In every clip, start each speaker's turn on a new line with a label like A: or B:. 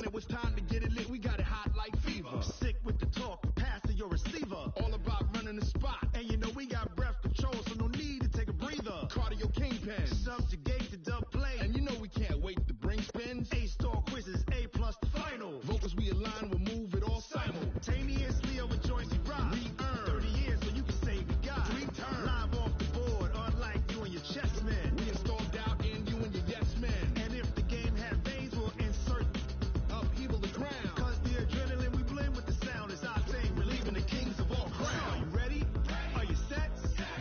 A: when it was time to get it lit, we got it hot like fever. Sick with the talk, pass to your receiver. All about running the spot. And you know we got breath control, so no need to take a breather. Cardio kingpin, subjugate to dub play. And you know we can't wait to bring spins. A-star quizzes, A+ the final. Vocals we align, we'll move it all simultaneously over joints we rock. We earn 30 years so you can say we got 3 turns. Live off the board, unlike you and your chess men. We installed doubt in you and your yes men. And if the game had veins, we'll insert upheaval the ground. Cause the adrenaline we blend with the sound is our thing. Relieving the kings of all crowns. Are you ready? Are you set?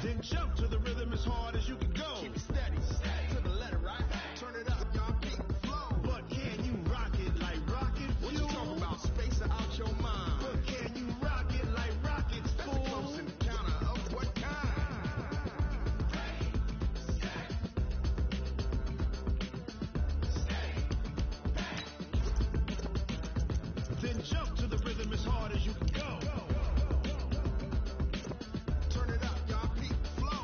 A: Then jump to the rhythm as hard as you can go. Keep it steady, to the letter, right? Turn it up, y'all, beat the flow. But can you rock it like rocket fuel? What you talking about? Space out your mind. But can you rock it like rockets, fool? That's a close encounter of what kind? Then jump to the rhythm as hard as you can go. Turn it up, y'all, beat the flow.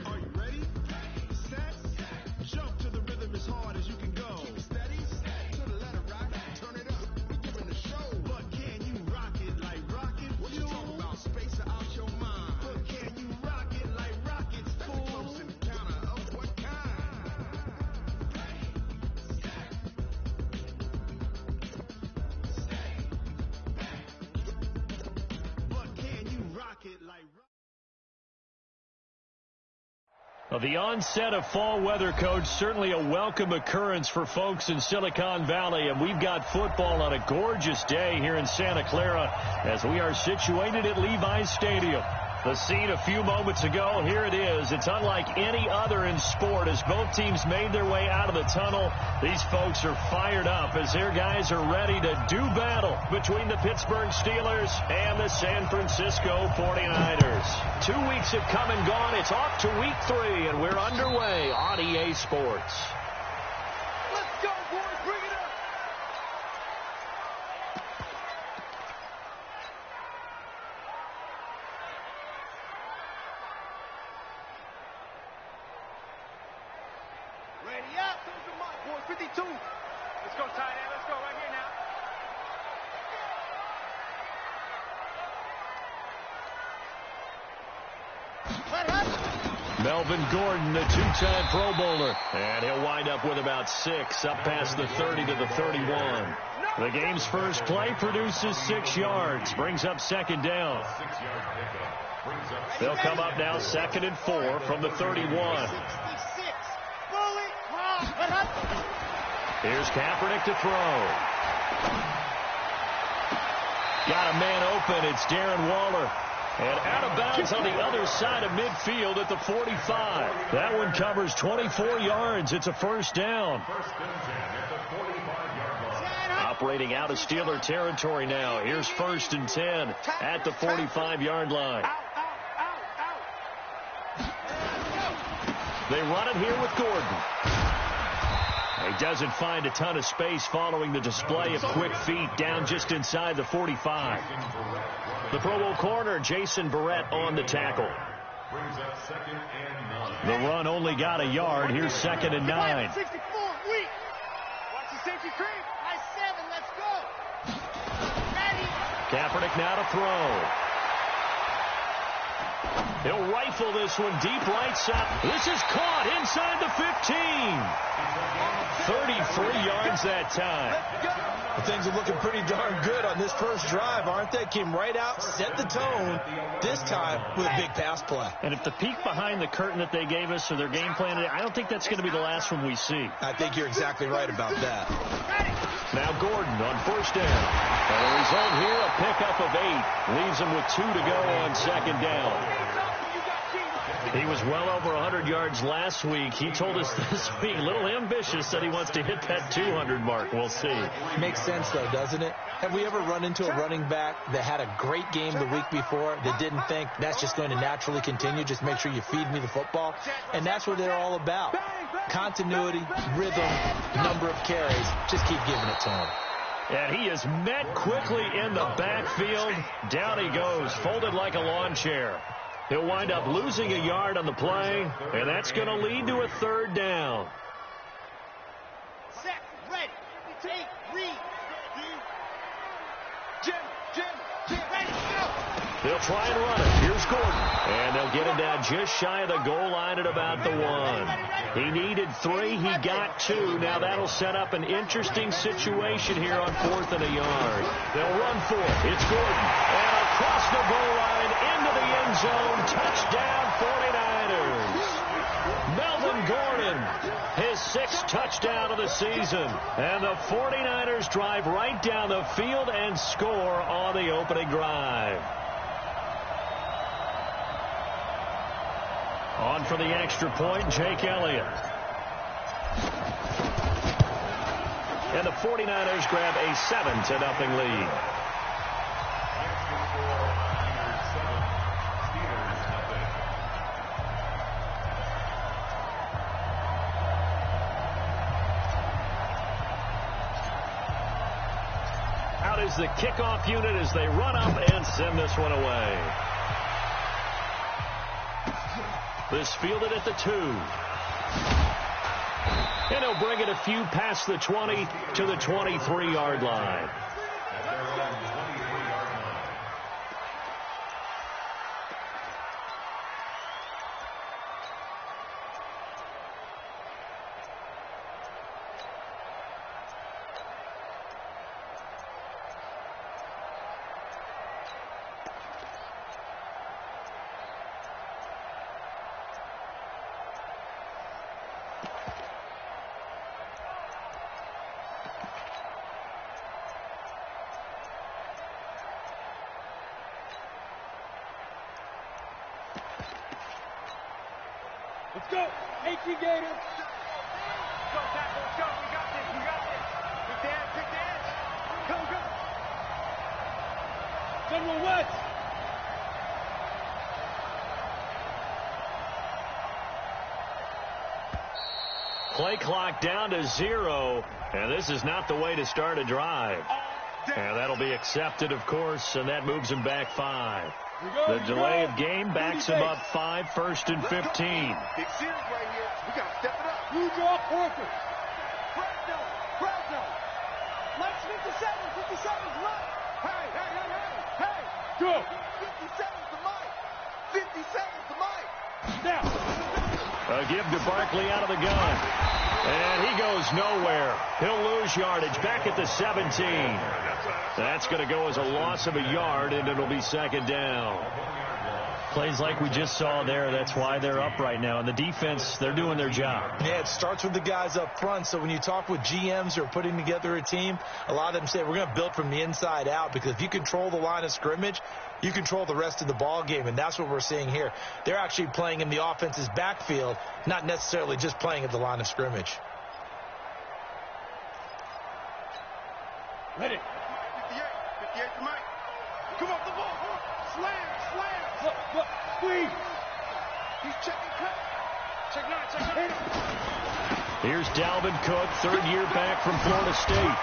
A: Are you ready? Set? Jump to the rhythm as hard as you can go. Keep it steady, to the letter, right? Turn it up, we giving the show. But can you rock it like rocket fuel? What you talking about? Space out your mind. But can you rock it like rockets, fool? That's a close encounter of what kind? But can you rock it like rockets?
B: Well, the onset of fall weather, Coach, certainly a welcome occurrence for folks in Silicon Valley. And we've got football on a gorgeous day here in Santa Clara as we are situated at Levi's Stadium. The scene a few moments ago, here it is. It's unlike any other in sport as both teams made their way out of the tunnel. These folks are fired up as their guys are ready to do battle between the Pittsburgh Steelers and the San Francisco 49ers. 2 weeks have come and gone. It's off to week 3, and we're underway on EA Sports.
C: Let's go, boys. Bring it up. Ready up. Those are my boys. 52. Let's go, tight end. Let's go right here now.
B: Melvin Gordon, the 2-time Pro Bowler. And he'll wind up with about 6, up past the 30 to the 31. The game's first play produces 6 yards, brings up second down. They'll come up now 2nd and 4 from the 31. Here's Kaepernick to throw. Got a man open. It's Darren Waller. And out of bounds on the other side of midfield at the 45. That one covers 24 yards. It's a first down. Operating out of Steeler territory now. Here's 1st and 10 at the 45-yard line. They run it here with Gordon. He doesn't find a ton of space following the display of quick feet down just inside the 45. The Pro Bowl corner, Jason Barrett, on the tackle. The run only got a yard. Here's 2nd and 9.
C: 64, weak. Watch the safety creep. High 7, let's go. Ready.
B: Kaepernick now to throw. He'll rifle this one deep right side. This is caught inside the 15. 33 yards that time.
D: Well, things are looking pretty darn good on this first drive, aren't they? Came right out, set the tone, this time with a big pass play.
B: And if the peek behind the curtain that they gave us or their game plan, I don't think that's going to be the last one we see.
D: I think you're exactly right about that.
B: Now Gordon on 1st down. And the result here, a pickup of 8. Leaves him with 2 to go on 2nd down. He was well over 100 yards last week. He told us this week, a little ambitious, said he wants to hit that 200 mark. We'll see.
D: Makes sense, though, doesn't it? Have we ever run into a running back that had a great game the week before that didn't think that's just going to naturally continue? Just make sure you feed me the football. And that's what they're all about. Continuity, rhythm, number of carries. Just keep giving it to him.
B: And he is met quickly in the backfield. Down he goes, folded like a lawn chair. He'll wind up losing a yard on the play, and that's going to lead to a third down.
C: Set, ready, take, read. Jim, ready, go.
B: They'll try and run it. Here's Gordon. And they'll get him down just shy of the goal line at about the 1. He needed 3. He got 2. Now that'll set up an interesting situation here on 4th and a yard. They'll run for it. It's Gordon. And across the goal line into the end zone. Touchdown 49ers. Melvin Gordon, his 6th touchdown of the season. And the 49ers drive right down the field and score on the opening drive. On for the extra point, Jake Elliott. And the 49ers grab a 7-0 lead. Out is the kickoff unit as they run up and send this one away. This fielded at the 2. And he'll bring it a few past the 20 to the 23-yard line.
C: Let's go. AP Gator. Go, tackle. Let's go. We got this. Take the edge. Go. General West.
B: Play clock down to 0, and this is not the way to start a drive. And that'll be accepted, of course, and that moves him back 5. The delay of game backs him up 5, 1st and 15.
C: Big series right here. We got to step it up. You draw Porter. Fresno. Let's 57's right. Hey. Go. 57's the mic. 57's the mic. Now.
B: A give to Barkley out of the gun. And he goes nowhere. He'll lose yardage back at the 17. That's going to go as a loss of a yard, and it'll be 2nd down. Plays like we just saw there, that's why they're up right now. And the defense, they're doing their job.
D: Yeah, it starts with the guys up front. So when you talk with GMs who are putting together a team, a lot of them say we're going to build from the inside out, because if you control the line of scrimmage, you control the rest of the ball game, and that's what we're seeing here. They're actually playing in the offense's backfield, not necessarily just playing at the line of scrimmage.
C: Ready. 58 to Mike. Come off the ball. Slam. Look. Squeeze. He's checking cut. Check 9.
B: Here's Dalvin Cook, 3rd year back from Florida State.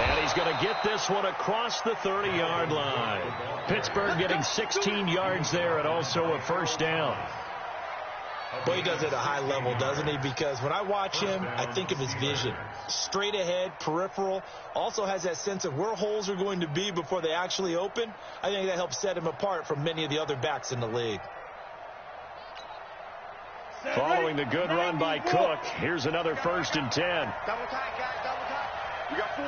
B: And he's going to get this one across the 30-yard line. Pittsburgh getting 16 yards there and also a 1st down.
D: Well, he does it at a high level, doesn't he? Because when I watch him, I think of his vision. Straight ahead, peripheral, also has that sense of where holes are going to be before they actually open. I think that helps set him apart from many of the other backs in the league.
B: Following the good run by Cook, here's another 1st and 10.
C: Double tight, guys. Double tight. We got 4.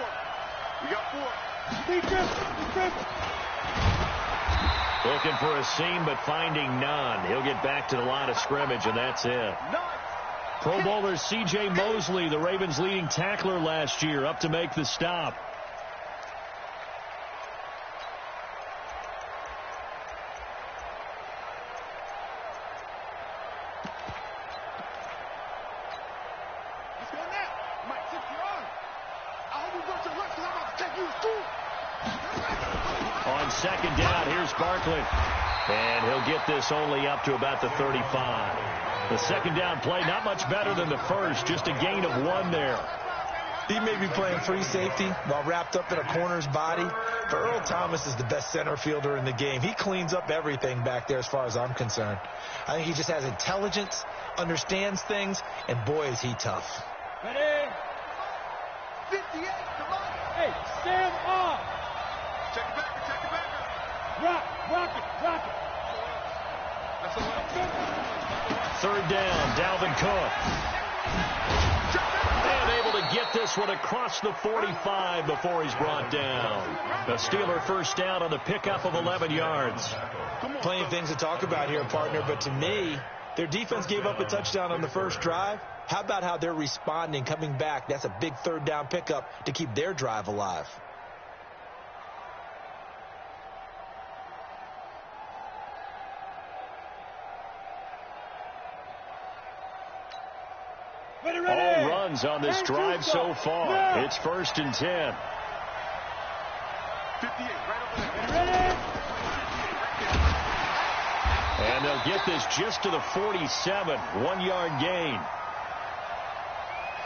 B: Looking for a seam, but finding none. He'll get back to the line of scrimmage, and that's it. Pro Bowler C.J. Mosley, the Ravens' leading tackler last year, up to make the stop. second down. Here's Barkley. And he'll get this only up to about the 35. The second down play, not much better than the first, just a gain of 1 there.
D: He may be playing free safety while wrapped up in a corner's body, but Earl Thomas is the best center fielder in the game. He cleans up everything back there as far as I'm concerned. I think he just has intelligence, understands things, and boy, is he tough.
C: Ready? 58, come on. Hey, stand off. Check it back, check it back. Rock it. That's a lot.
B: Third down, Dalvin Cook. And able to get this one across the 45 before he's brought down. The Steeler first down on the pickup of 11 yards.
D: Plenty of things to talk about here, partner, but to me, their defense gave up a touchdown on the first drive. How about how they're responding, coming back? That's a big third down pickup to keep their drive alive.
B: All runs on this drive so far. It's 1st and 10.
C: 58, right over there.
B: And they'll get this just to the 47. 1-yard gain.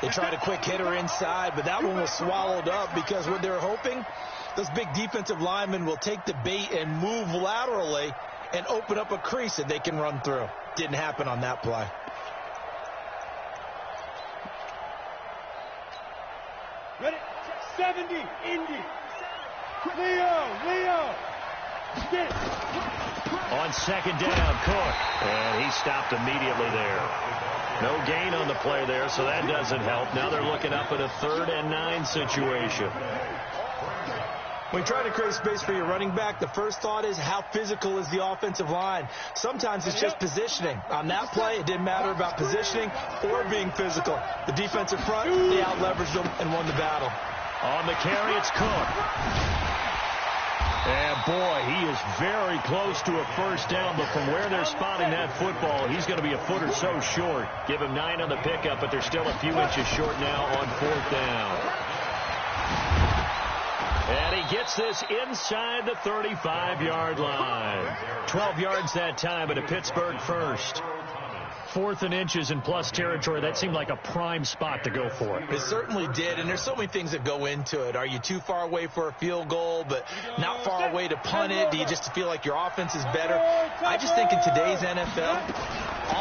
D: They tried a quick hitter inside, but that one was swallowed up because what they're hoping, those big defensive linemen will take the bait and move laterally and open up a crease that they can run through. Didn't happen on that play.
C: Ready? 70, Indy. Leo. Get it.
B: On second down, Cook. And he stopped immediately there. No gain on the play there, so that doesn't help. Now they're looking up at a 3rd and 9 situation.
D: When you try to create space for your running back, the first thought is how physical is the offensive line. Sometimes it's just positioning. On that play, it didn't matter about positioning or being physical. The defensive front, they out-leveraged them and won the battle.
B: On the carry, it's Cook. And, boy, he is very close to a first down, but from where they're spotting that football, he's going to be a foot or so short. Give him 9 on the pickup, but they're still a few inches short now on 4th down. And he gets this inside the 35-yard line. 12 yards that time, but a Pittsburgh first. 4th and inches in plus territory. That seemed like a prime spot to go for.
D: It certainly did, and there's so many things that go into it. Are you too far away for a field goal, but not far away to punt it? Do you just feel like your offense is better? I just think in today's NFL,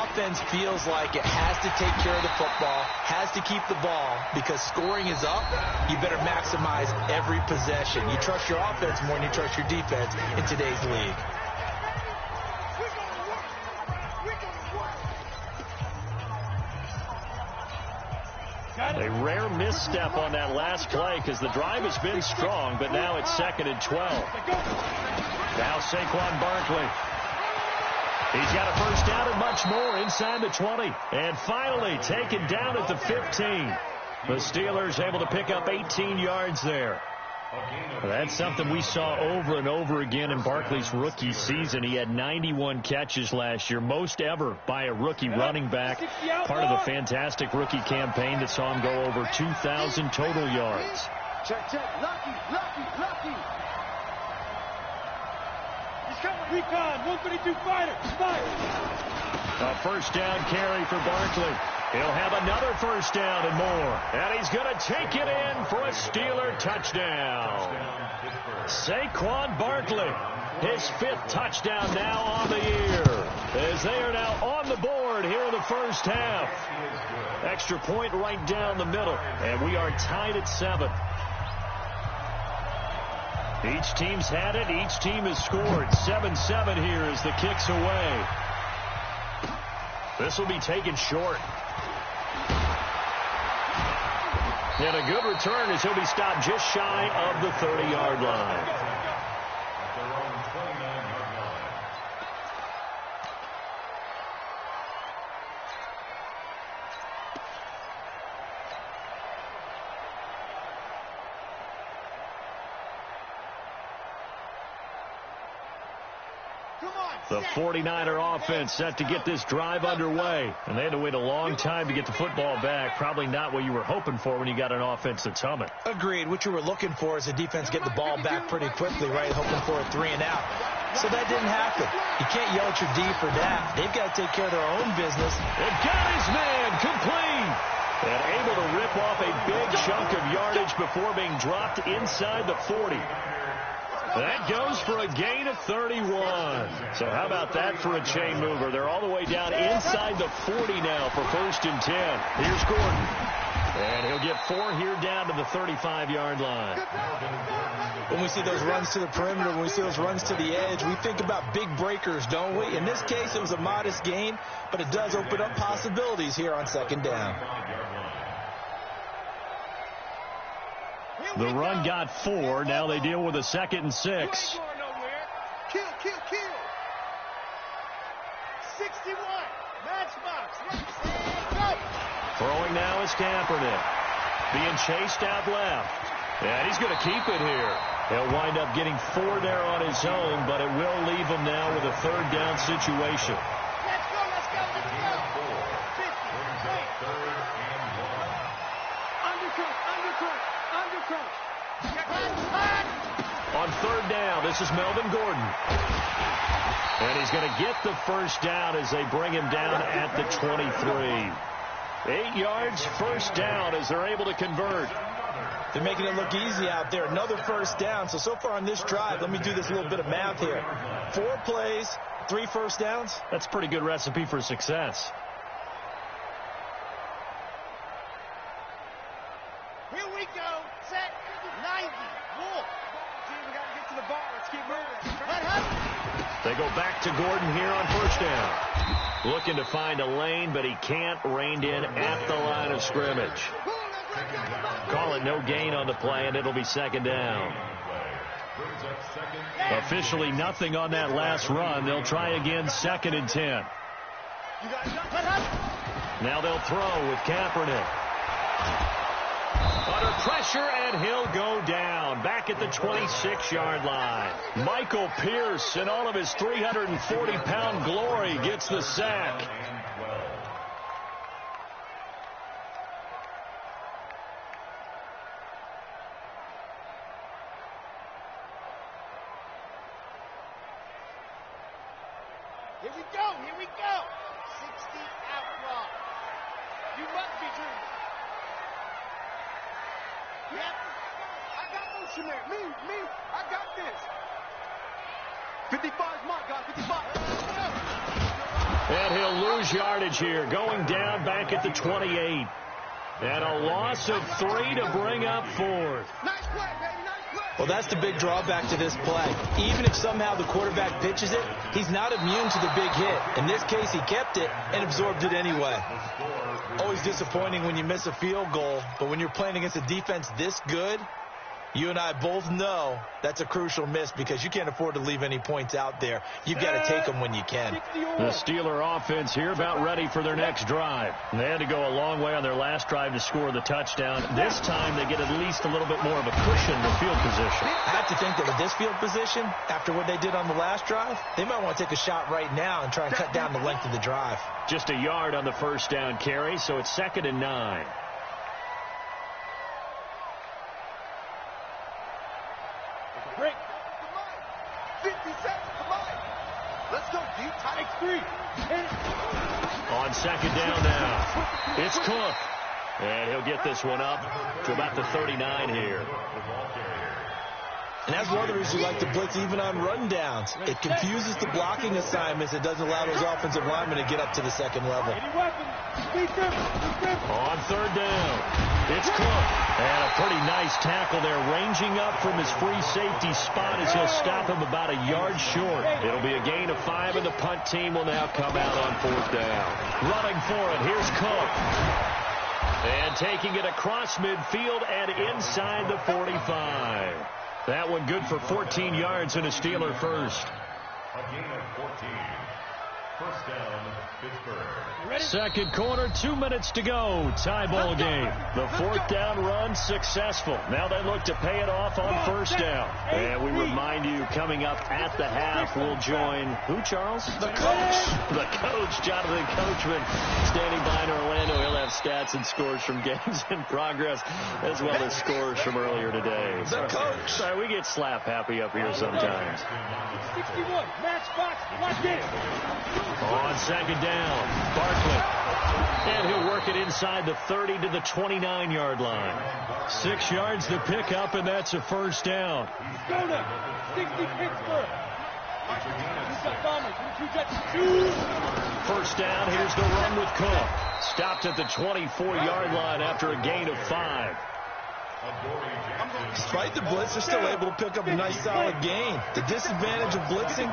D: offense feels like it has to take care of the football, has to keep the ball, because scoring is up. You better maximize every possession. You trust your offense more than you trust your defense in today's league.
B: A rare misstep on that last play because the drive has been strong, but now it's 2nd and 12. Now Saquon Barkley. He's got a first down and much more inside the 20. And finally taken down at the 15. The Steelers able to pick up 18 yards there. That's something we saw over and over again in Barkley's rookie season. He had 91 catches last year, most ever by a rookie running back. Part of the fantastic rookie campaign that saw him go over 2,000 total yards.
C: Check. Lucky. He's coming. Recon, 132 fighter.
B: A first down carry for Barkley. He'll have another first down and more. And he's going to take it in for a Steeler touchdown. Saquon Barkley, his 5th touchdown now on the year, as they are now on the board here in the first half. Extra point right down the middle, and we are tied at 7. Each team's had it. Each team has scored. 7-7 here as the kick's away. This will be taken short. And a good return as he'll be stopped just shy of the 30-yard line. The 49er offense set to get this drive underway. And they had to wait a long time to get the football back. Probably not what you were hoping for when you got an offense that's humming.
D: Agreed. What you were looking for is a defense get the ball back pretty quickly, right? Hoping for a 3 and out. So that didn't happen. You can't yell at your D for that. They've got to take care of their own business.
B: They've got his man complete. And able to rip off a big chunk of yardage before being dropped inside the 40. That goes for a gain of 31. So how about that for a chain mover? They're all the way down inside the 40 now for 1st and 10. Here's Gordon. And he'll get 4 here down to the 35-yard line.
D: When we see those runs to the perimeter, when we see those runs to the edge, we think about big breakers, don't we? In this case, it was a modest gain, but it does open up possibilities here on 2nd down.
B: The run got 4. Now they deal with a 2nd and 6.
C: Kill. 61. Matchbox. Right.
B: Throwing now is Kaepernick. Being chased out left. And he's going to keep it here. He'll wind up getting 4 there on his own, but it will leave him now with a 3rd down situation.
C: Let's go. 50.
B: On 3rd down, this is Melvin Gordon. And he's going to get the 1st down as they bring him down at the 23. 8 yards, 1st down as they're able to convert.
D: They're making it look easy out there. Another 1st down. So far on this drive, let me do this little bit of math here. 4 plays, 3 1st downs.
B: That's a pretty good recipe for success.
C: Here we go. Set. 90. Wolf. We got to get to the ball. Let's keep moving.
B: They go back to Gordon here on 1st down. Looking to find a lane, but he can't. Reined in at the line of scrimmage. Call it no gain on the play, and it'll be 2nd down. Officially nothing on that last run. They'll try again 2nd and 10. Now they'll throw with Kaepernick. Under pressure, and he'll go down. Back at the 26-yard line. Michael Pierce, in all of his 340-pound glory, gets the sack.
C: Here we go. 60 outlaw. You must be dreaming. Yep. I got motion there. Me. I got this. 55 is mine, guys. 55.
B: And he'll lose yardage here. Going down back at the 28. And a loss of 3 to bring up 4th.
C: Nice play, baby. Nice play.
D: Well, that's the big drawback to this play. Even if somehow the quarterback pitches it, he's not immune to the big hit. In this case, he kept it and absorbed it anyway. Always disappointing when you miss a field goal, but when you're playing against a defense this good, you and I both know that's a crucial miss because you can't afford to leave any points out there. You've got to take them when you can.
B: The Steeler offense here about ready for their next drive. They had to go a long way on their last drive to score the touchdown. This time they get at least a little bit more of a cushion with field position.
D: I have to think that with this field position, after what they did on the last drive, they might want to take a shot right now and try and cut down the length of the drive.
B: Just a yard on the 1st down carry, so it's 2nd and 9.
C: Break. 50 seconds. Come on. Let's go deep. Take 3.
B: On 2nd down now, it's Cook. And he'll get this one up to about the 39 here.
D: And that's one of the reasons we like to blitz even on rundowns. It confuses the blocking assignments. It doesn't allow those offensive linemen to get up to the 2nd level.
B: On 3rd down, it's Cook. And a pretty nice tackle there, ranging up from his free safety spot as he'll stop him about a yard short. It'll be a gain of 5, and the punt team will now come out on 4th down. Running for it, here's Cook. And taking it across midfield and inside the 45. That one good for 14 yards and a Steeler first.
C: A gain of 14. 1st down, Pittsburgh.
B: Second quarter, 2 minutes to go. Tie ball game. The fourth down run successful. Now they look to pay it off on first down. And we remind you, coming up at the half, we'll join who, Charles?
D: The coach.
B: The coach, Jonathan Coachman, standing by in Orlando. He'll have stats and scores from games in progress, as well as scores from earlier today.
D: The coach.
B: Sorry, we get slap happy up here sometimes.
C: 61, matchbox, watch this.
B: On second down, Barkley. And he'll work it inside the 30 to the 29-yard line. 6 yards to pick up, and that's a first down.
C: Go now, 60 Pittsburgh.
B: First down, here's the run with Cook. Stopped at the 24-yard line after a gain of 5.
D: Despite the blitz, they're still able to pick up a nice solid gain. The disadvantage of blitzing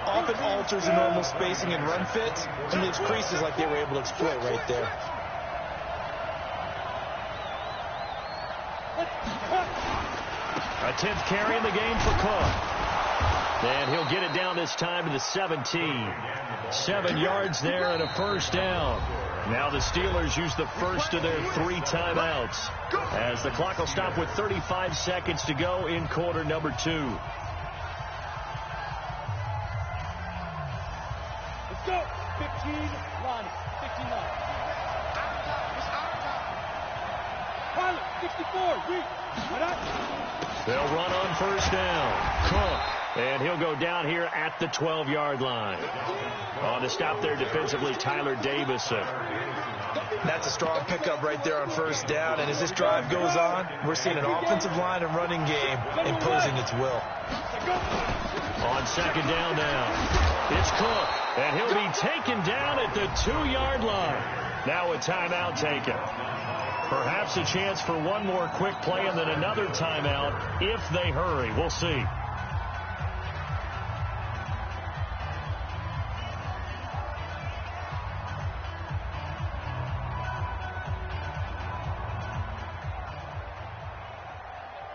D: often alters the normal spacing and run fits and leaves creases like they were able to exploit right there.
B: A 10th carry in the game for Cook. And he'll get it down this time to the 17. 7 yards there and a first down. Now the Steelers use the first of their 3 timeouts, as the clock will stop with 35 seconds to go in quarter number 2.
C: Let's go. 15, Lonnie. 59. Pilot, 64. Reed.
B: They'll run on first down. Cook. And he'll go down here at the 12-yard line. On to stop there defensively, Tyler Davison.
D: That's a strong pickup right there on first down. And as this drive goes on, we're seeing an offensive line and running game imposing its will.
B: On second down now, it's Cook. And he'll be taken down at the 2-yard line. Now a timeout taken. Perhaps a chance for one more quick play and then another timeout if they hurry. We'll see.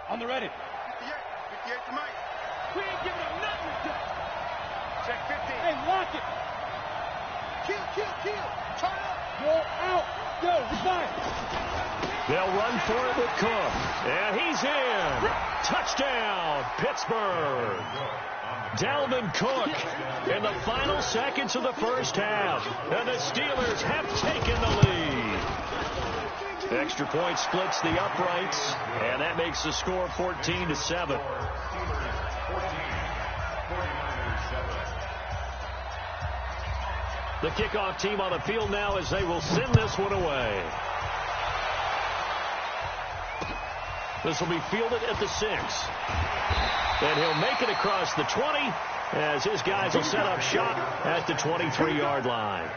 C: On the ready.
A: 58 to Mike.
C: We ain't giving up nothing.
A: Check 15.
C: Hey, lock it.
A: Kill. Turn up.
C: Go out. Go. Goodbye.
B: They'll run for it with Cook. And he's in. Touchdown, Pittsburgh. Dalvin Cook in the final seconds of the first half. And the Steelers have taken the lead. Extra point splits the uprights, and that makes the score 14-7. The kickoff team on the field now as they will send this one away. This will be fielded at the 6. And he'll make it across the 20 as his guys will set up shop at the 23-yard line.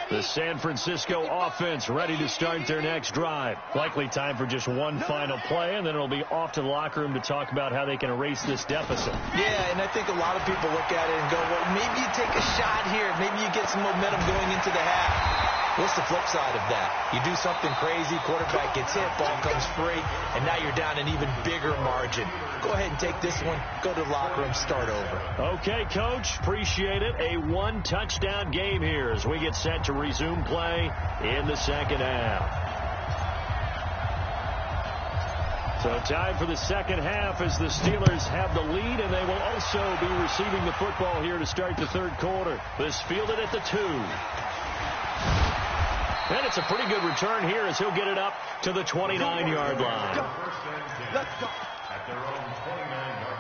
B: The San Francisco offense ready to start their next drive. Likely time for just one final play, and then it'll be off to the locker room to talk about how they can erase this deficit.
D: Yeah, and I think a lot of people look at it and go, well, maybe you take a shot here. Maybe you get some momentum going into the half. What's the flip side of that? You do something crazy, quarterback gets hit, ball comes free, and now you're down an even bigger margin. Go ahead and take this one, go to the locker room, start over.
B: Okay, Coach, appreciate it. A one-touchdown game here as we get set to resume play in the second half. So time for the second half as the Steelers have the lead, and they will also be receiving the football here to start the third quarter. This fielded at the 2. And it's a pretty good return here as he'll get it up to the 29-yard line.
A: Let's go.
C: At their own 29-yard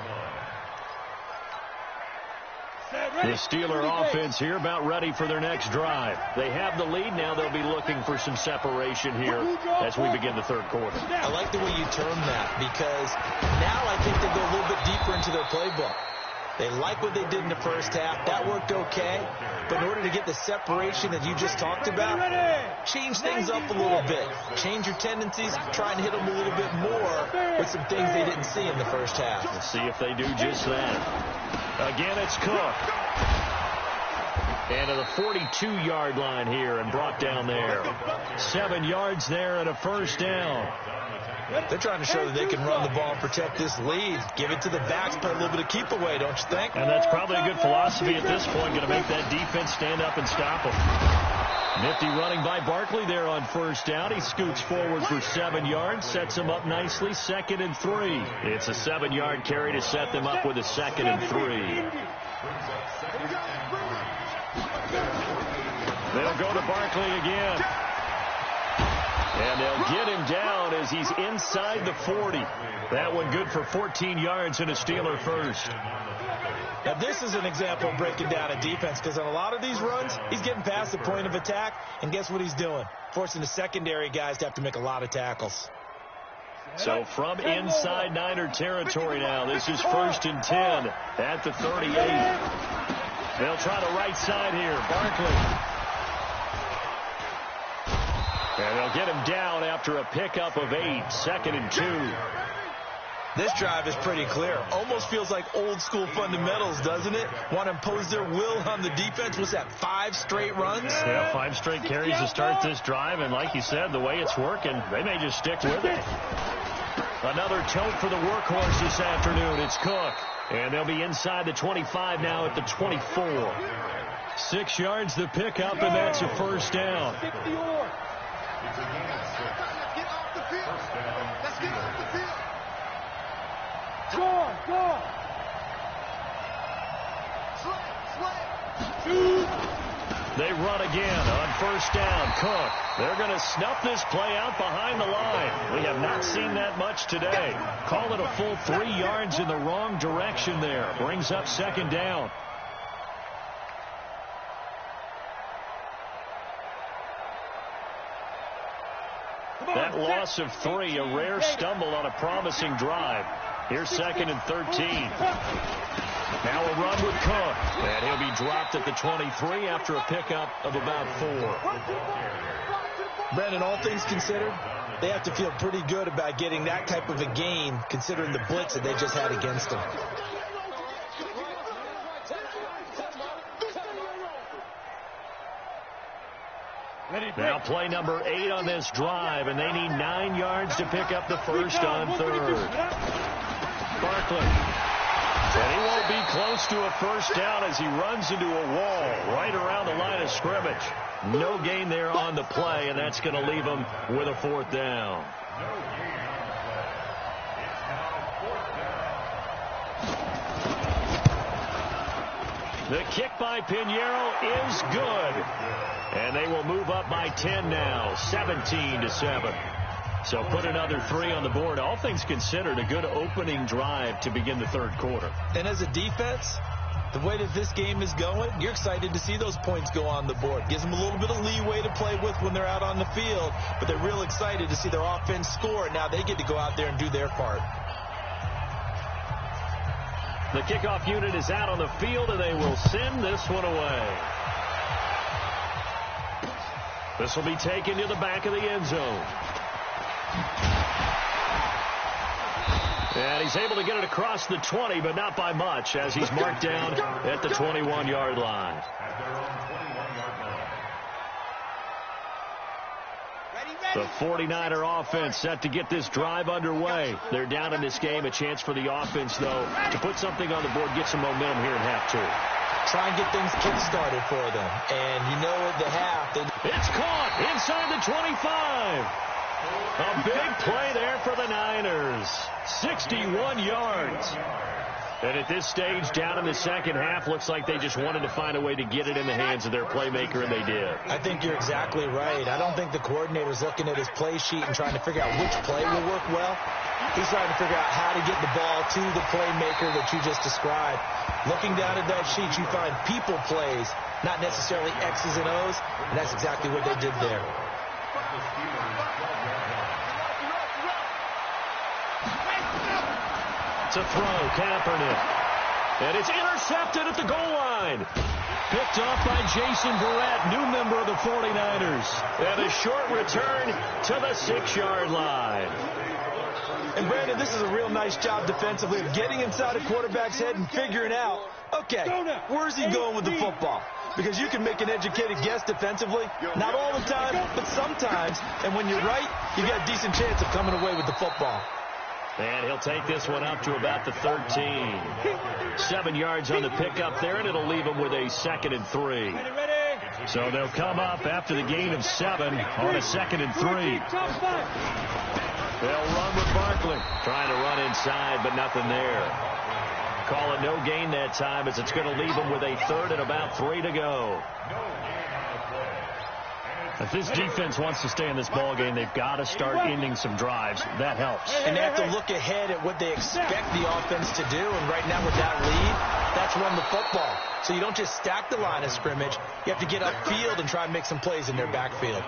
C: line.
B: The Steeler offense here about ready for their next drive. They have the lead. Now they'll be looking for some separation here as we begin the third quarter.
D: I like the way you term that because now I think they go a little bit deeper into their playbook. They like what they did in the first half. That worked okay. But in order to get the separation that you just talked about, change things up a little bit. Change your tendencies. Try and hit them a little bit more with some things they didn't see in the first half.
B: We'll see if they do just that. Again, it's Cook. And to the 42-yard line here and brought down there. 7 yards there and a first down.
D: They're trying to show that they can run the ball and protect this lead. Give it to the backs, play a little bit of keep away, don't you think?
B: And that's probably a good philosophy at this point, going to make that defense stand up and stop them. Nifty running by Barkley there on first down. He scoots forward for 7 yards, sets him up nicely, 2nd and 3. It's a 7-yard carry to set them up with a 2nd and 3. They'll go to Barkley again. And they'll get him down as he's inside the 40. That one good for 14 yards and a Steeler first.
D: Now, this is an example of breaking down a defense, because on a lot of these runs, he's getting past the point of attack, and guess what he's doing? Forcing the secondary guys to have to make a lot of tackles.
B: So from inside Niner territory now, this is 1st and 10 at the 38. They'll try the right side here. Barkley. And they'll get him down after a pickup of 8, 2nd and 2.
D: This drive is pretty clear. Almost feels like old school fundamentals, doesn't it? Want to impose their will on the defense. Was that 5 straight runs?
B: Yeah, 5 straight carries to start this drive. And like you said, the way it's working, they may just stick with it. Another tote for the workhorse this afternoon. It's Cook. And they'll be inside the 25 now at the 24. 6 yards the pickup, and that's a first down.
C: Let's get off the field. Let's get off the field. Go.
B: They run again on first down. Cook. They're going to snuff this play out behind the line. We have not seen that much today. Call it a full 3 yards in the wrong direction there. Brings up 2nd down. That loss of 3, a rare stumble on a promising drive. Here's 2nd and 13. Now a run with Cook. And he'll be dropped at the 23 after a pickup of about 4.
D: Brandon, all things considered, they have to feel pretty good about getting that type of a gain, considering the blitz that they just had against them.
B: Now play number 8 on this drive, and they need 9 yards to pick up the first on 3rd. Barkley. And he won't be close to a first down as he runs into a wall right around the line of scrimmage. No gain there on the play, and that's going to leave him with a 4th down. The kick by Pinheiro is good. And they will move up by 10 now, 17-7. So put another 3 on the board. All things considered, a good opening drive to begin the 3rd quarter.
D: And as a defense, the way that this game is going, you're excited to see those points go on the board. Gives them a little bit of leeway to play with when they're out on the field, but they're real excited to see their offense score. Now they get to go out there and do their part.
B: The kickoff unit is out on the field, and they will send this one away. This will be taken to the back of the end zone. And he's able to get it across the 20, but not by much, as he's marked down at the 21-yard line. The 49er offense set to get this drive underway. They're down in this game. A chance for the offense, though, to put something on the board, get some momentum here in half 2.
D: Try and get things kick-started for them. And you know at the half,
B: it's caught inside the 25. A big play there for the Niners. 61 yards. And at this stage, down in the second half, looks like they just wanted to find a way to get it in the hands of their playmaker, and they did.
D: I think you're exactly right. I don't think the coordinator's looking at his play sheet and trying to figure out which play will work well. He's trying to figure out how to get the ball to the playmaker that you just described. Looking down at that sheet, you find people plays, not necessarily X's and O's, and that's exactly what they did there.
B: To throw, Kaepernick. And it's intercepted at the goal line. Picked off by Jason Verrett, new member of the 49ers. And a short return to the 6-yard line.
D: And, Brandon, this is a real nice job defensively of getting inside a quarterback's head and figuring out, okay, where's he going with the football? because you can make an educated guess defensively. Not all the time, but sometimes. And when you're right, you got a decent chance of coming away with the football.
B: And he'll take this one up to about the 13. 7 yards on the pickup there, and it'll leave him with a 2nd and 3. So they'll come up after the gain of 7 on a 2nd and 3. They'll run with Barkley. Trying to run inside, but nothing there. Call it no gain that time, as it's going to leave him with a 3rd and about 3 to go. If this defense wants to stay in this ballgame, they've got to start ending some drives. That helps.
D: And they have to look ahead at what they expect the offense to do. And right now with that lead, that's run the football. So you don't just stack the line of scrimmage. You have to get upfield and try and make some plays in their backfield.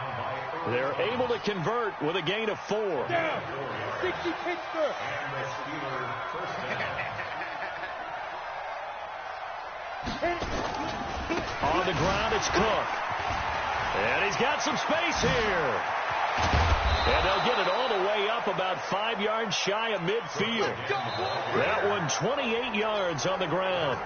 B: They're able to convert with a gain of 4. On the ground, it's Cook. And he's got some space here. And they'll get it all the way up about 5 yards shy of midfield. That one 28 yards on the ground.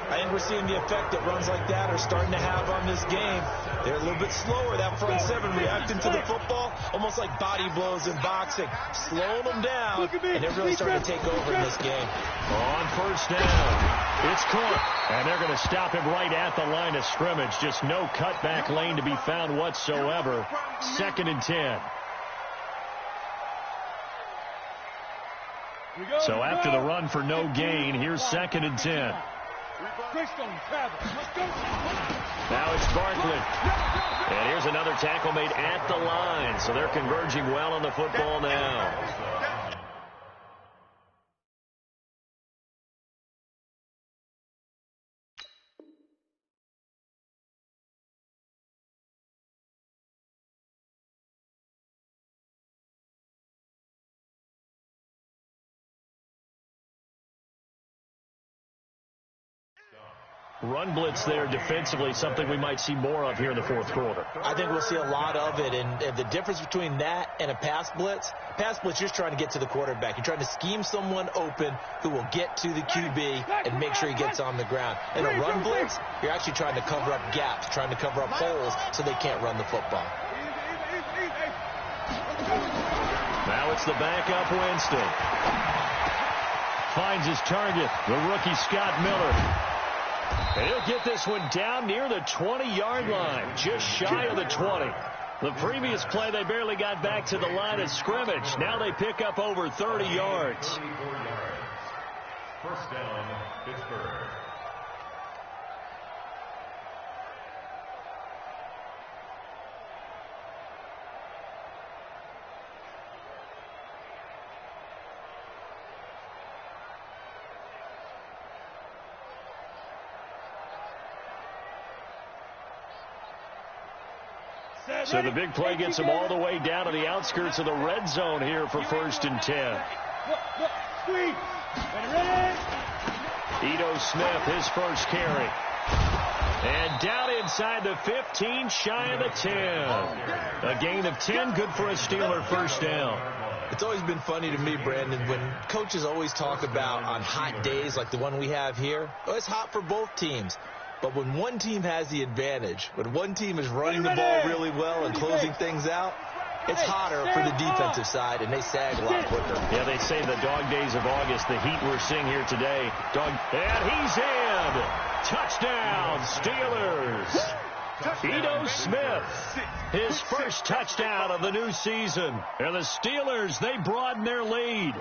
D: I think we're seeing the effect that runs like that are starting to have on this game. They're a little bit slower, that front 7, reacting to the football, almost like body blows in boxing, slowing them down, and they're really starting to take over in this game.
B: On first down, it's Cook, and they're going to stop him right at the line of scrimmage. Just no cutback lane to be found whatsoever. 2nd and 10. So after the run for no gain, here's 2nd and 10. Now it's Barkley. And here's another tackle made at the line. So they're converging well on the football now. Run blitz there defensively, something we might see more of here in the 4th quarter.
D: I think we'll see a lot of it, and the difference between that and a pass blitz, you're just trying to get to the quarterback. You're trying to scheme someone open who will get to the QB and make sure he gets on the ground. In a run blitz, you're actually trying to cover up gaps, trying to cover up holes so they can't run the football.
B: Now it's the backup Winston. Finds his target, the rookie Scott Miller. And he'll get this one down near the 20-yard line, just shy of the 20. The previous play, they barely got back to the line of scrimmage. Now they pick up over 30 yards.
E: First down, Pittsburgh.
B: So the big play gets them all the way down to the outskirts of the red zone here for 1st and 10. Ito Smith, his first carry. And down inside the 15, shy of the 10. A gain of 10, good for a Steeler first down.
D: It's always been funny to me, Brandon, when coaches always talk about on hot days like the one we have here, oh, it's hot for both teams. But when one team has the advantage, when one team is running the ball really well and closing things out, it's hotter for the defensive side, and they sag a lot quicker.
B: Yeah, they say the dog days of August, the heat we're seeing here today. And he's in. Touchdown, Steelers. Ito Smith, his first touchdown of the new season. And the Steelers, they broaden their lead.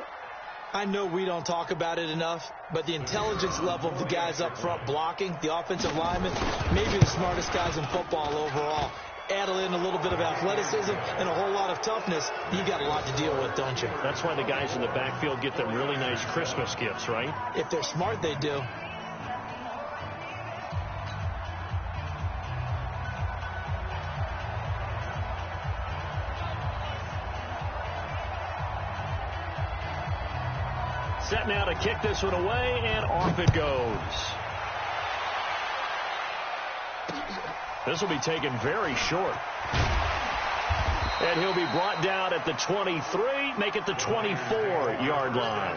D: I know we don't talk about it enough, but the intelligence level of the guys up front blocking, the offensive linemen, maybe the smartest guys in football overall. Add in a little bit of athleticism and a whole lot of toughness, you got a lot to deal with, don't you?
B: That's why the guys in the backfield get them really nice Christmas gifts, right?
D: If they're smart, they do.
B: Set now to kick this one away, and off it goes. This will be taken very short. And he'll be brought down at the 23, make it the 24-yard line.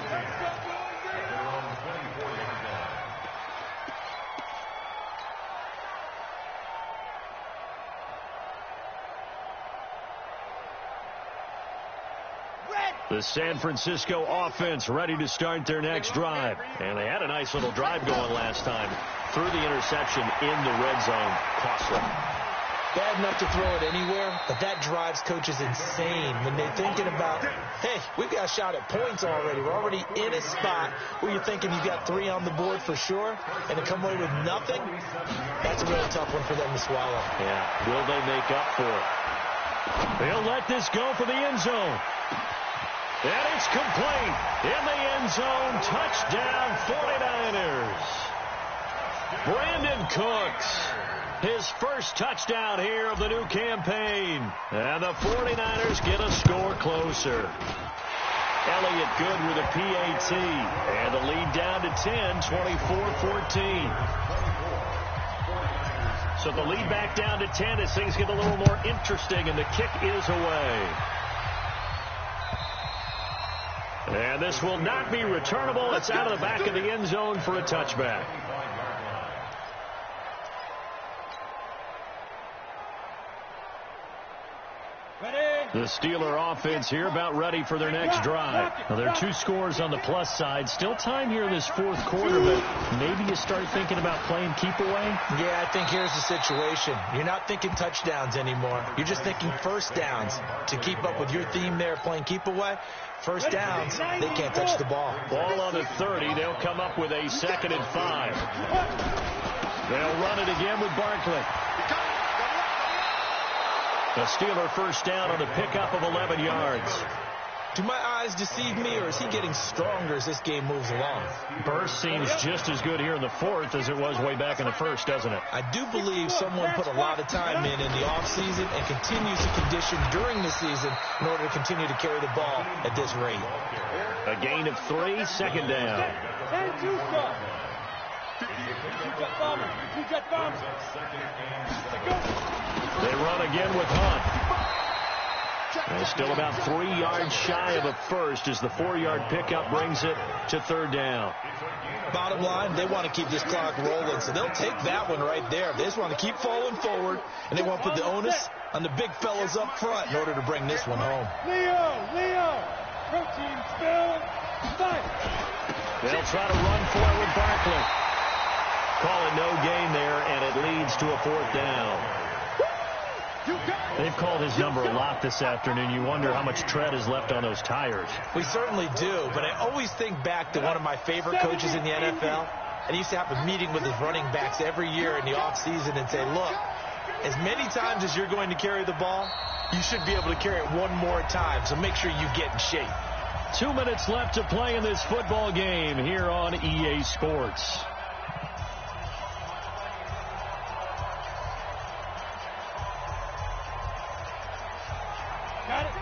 B: The San Francisco offense ready to start their next drive. And they had a nice little drive going last time. Threw the interception in the red zone. Costly.
D: Bad enough to throw it anywhere, but that drives coaches insane when they're thinking about, hey, we've got a shot at points already. We're already in a spot where you're thinking you've got 3 on the board for sure, and to come away with nothing, that's a really tough one for them to swallow.
B: Yeah, will they make up for it? They'll let this go for the end zone. And it's complete. In the end zone, touchdown 49ers. Brandon Cooks. His first touchdown here of the new campaign. And the 49ers get a score closer. Elliott good with a PAT. And the lead down to 10, 24-14. So the lead back down to 10 as things get a little more interesting, and the kick is away. And this will not be returnable. It's out of the back of the end zone for a touchback. The Steeler offense here about ready for their next drive. Now, there are 2 scores on the plus side. Still time here in this fourth quarter, but maybe you start thinking about playing keep away?
D: Yeah, I think here's the situation. You're not thinking touchdowns anymore. You're just thinking first downs. To keep up with your theme there, playing keep away, first downs, they can't touch the ball.
B: Ball on the 30. They'll come up with a 2nd and 5. They'll run it again with Barkley. The Steeler first down on a pickup of 11 yards.
D: Do my eyes deceive me, or is he getting stronger as this game moves along?
B: Burst seems just as good here in the fourth as it was way back in the first, doesn't it?
D: I do believe someone put a lot of time in the offseason and continues to condition during the season in order to continue to carry the ball at this rate.
B: A gain of 3, 2nd down. They run again with Hunt. They're still about 3 yards shy of a first as the 4-yard pickup brings it to 3rd down.
D: Bottom line, they want to keep this clock rolling, so they'll take that one right there. They just want to keep falling forward, and they want to put the onus on the big fellas up front in order to bring this one home.
C: Leo, protein spill, fight.
B: They'll try to run for it with Barkley. Call it no gain there, and it leads to a 4th down. They've called his number a lot this afternoon. You wonder how much tread is left on those tires.
D: We certainly do, but I always think back to one of my favorite coaches in the NFL. And he used to have a meeting with his running backs every year in the offseason and say, look, as many times as you're going to carry the ball, you should be able to carry it one more time, so make sure you get in shape.
B: 2 minutes left to play in this football game here on EA Sports.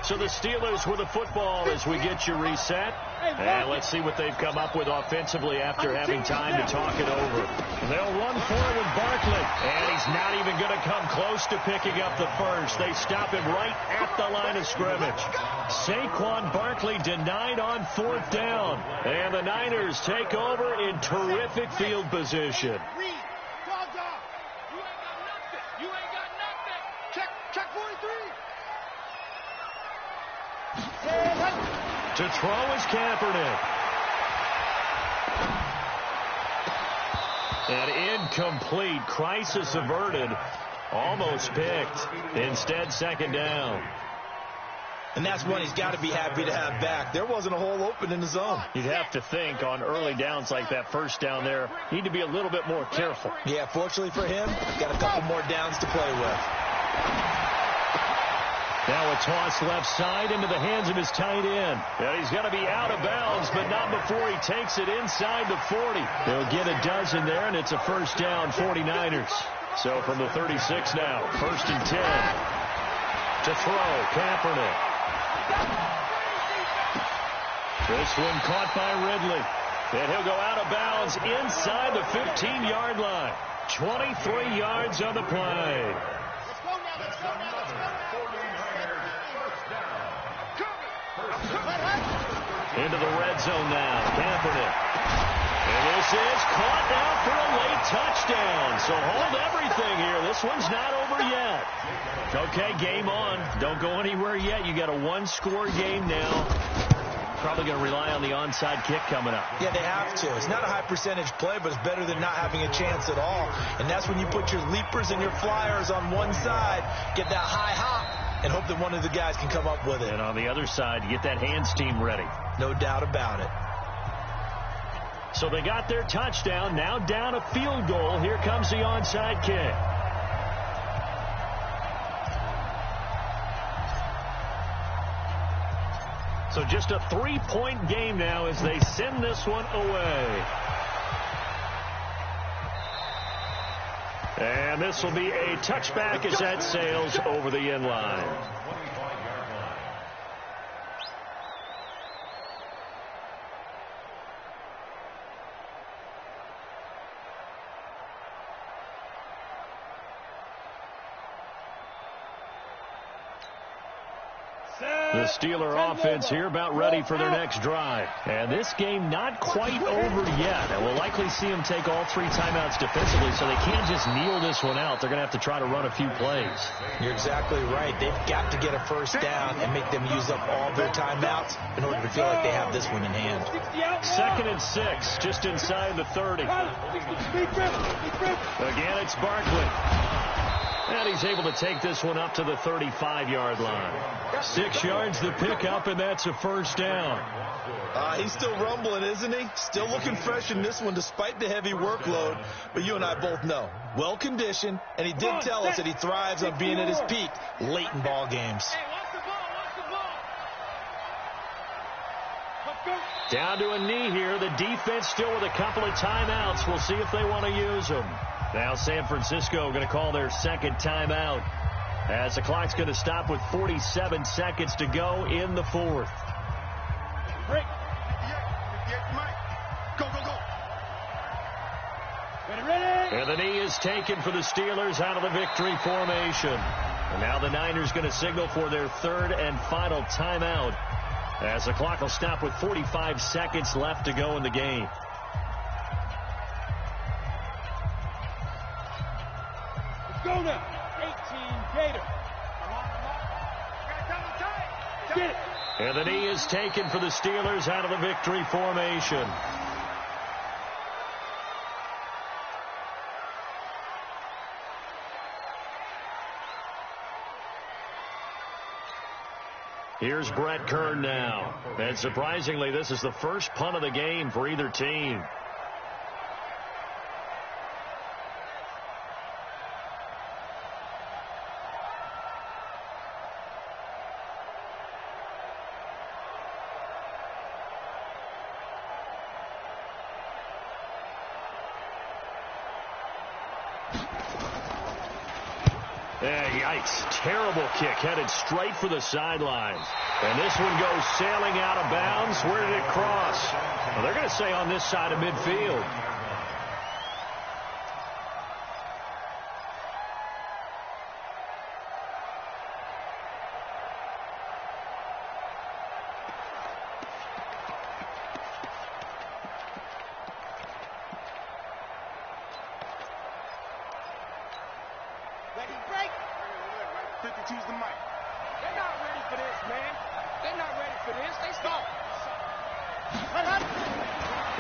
B: So the Steelers with the football as we get you reset. And let's see what they've come up with offensively after having time to talk it over. They'll run forward with Barkley. And he's not even going to come close to picking up the first. They stop him right at the line of scrimmage. Saquon Barkley denied on 4th down. And the Niners take over in terrific field position. To throw is Kaepernick. And incomplete. Crisis averted. Almost picked. Instead, 2nd down.
D: And that's one he's got to be happy to have back. There wasn't a hole open in the zone.
B: You'd have to think on early downs like that first down there, need to be a little bit more careful.
D: Yeah, fortunately for him, got a couple more downs to play with.
B: Now a toss left side into the hands of his tight end. And he's going to be out of bounds, but not before he takes it inside the 40. They'll get a dozen there, and it's a first down, 49ers. So from the 36 now, 1st and 10. To throw, Kaepernick. This one caught by Ridley. And he'll go out of bounds inside the 15-yard line. 23 yards on the play. Into the red zone now, Kaepernick. And this is caught now for a late touchdown. So hold everything here. This one's not over yet. Okay, game on. Don't go anywhere yet. You got a 1-score game now. probably going to rely on the onside kick coming up.
D: Yeah, they have to. It's not a high percentage play, but it's better than not having a chance at all. And that's when you put your leapers and your flyers on one side, get that high hop, and hope that one of the guys can come up with it.
B: And on the other side, get that hands team ready.
D: No doubt about it.
B: So they got their touchdown. Now down a field goal. Here comes the onside kick. So just a 3-point game now as they send this one away. And this will be a touchback as that sails over the end line. The Steeler offense here about ready for their next drive. And this game not quite over yet. And we'll likely see them take all 3 timeouts defensively, so they can't just kneel this one out. They're going to have to try to run a few plays.
D: You're exactly right. They've got to get a first down and make them use up all their timeouts in order to feel like they have this one in hand.
B: 2nd and 6, just inside the 30. Again, it's Barkley. And he's able to take this one up to the 35-yard line. 6 yards the pickup, and that's a first down.
D: He's still rumbling, isn't he? Still looking fresh in this one despite the heavy workload. But you and I both know, well-conditioned, and he did tell us that he thrives on being at his peak late in ball games.
B: Down to a knee here. The defense still with a couple of timeouts. We'll see if they want to use them. Now San Francisco going to call their 2nd timeout as the clock's going to stop with 47 seconds to go in the 4th.
C: Break. Go, go, go. Ready.
B: And the knee is taken for the Steelers out of the victory formation. And now the Niners going to signal for their 3rd and final timeout as the clock will stop with 45 seconds left to go in the game.
C: Go now. 18 Gator. Get it.
B: And the knee is taken for the Steelers out of the victory formation. Here's Brett Kern now. And surprisingly, this is the first punt of the game for either team. Yikes. Terrible kick headed straight for the sidelines. And this one goes sailing out of bounds. Where did it cross? Well, they're going to say on this side of midfield.
C: Choose the mic. They're not ready for this, man. They're not ready for this. They stop.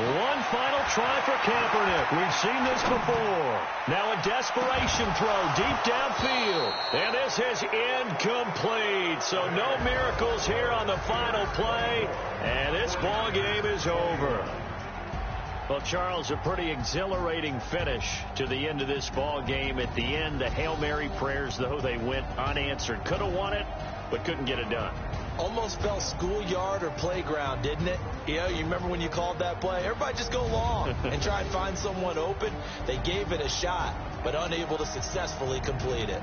B: One final try for Kaepernick. We've seen this before. Now a desperation throw deep downfield. And this is incomplete. So no miracles here on the final play. And this ball game is over. Well, Charles, a pretty exhilarating finish to the end of this ball game. At the end, the Hail Mary prayers, though, they went unanswered. Could have won it, but couldn't get it done.
D: Almost felt schoolyard or playground, didn't it? You know, you remember when you called that play? Everybody just go long and try and find someone open. They gave it a shot, but unable to successfully complete it.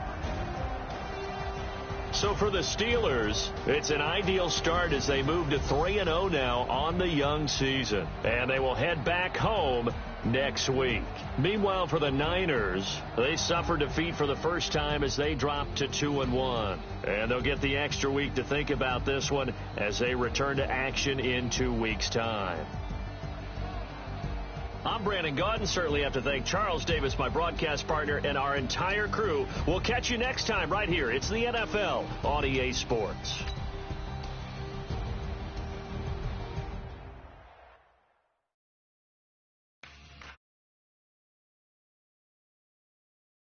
B: So for the Steelers, it's an ideal start as they move to 3-0 now on the young season. And they will head back home next week. Meanwhile, for the Niners, they suffered defeat for the first time as they dropped to 2-1. And they'll get the extra week to think about this one as they return to action in 2 weeks' time. I'm Brandon Gaudin. Certainly have to thank Charles Davis, my broadcast partner, and our entire crew. We'll catch you next time right here. It's the NFL on EA Sports.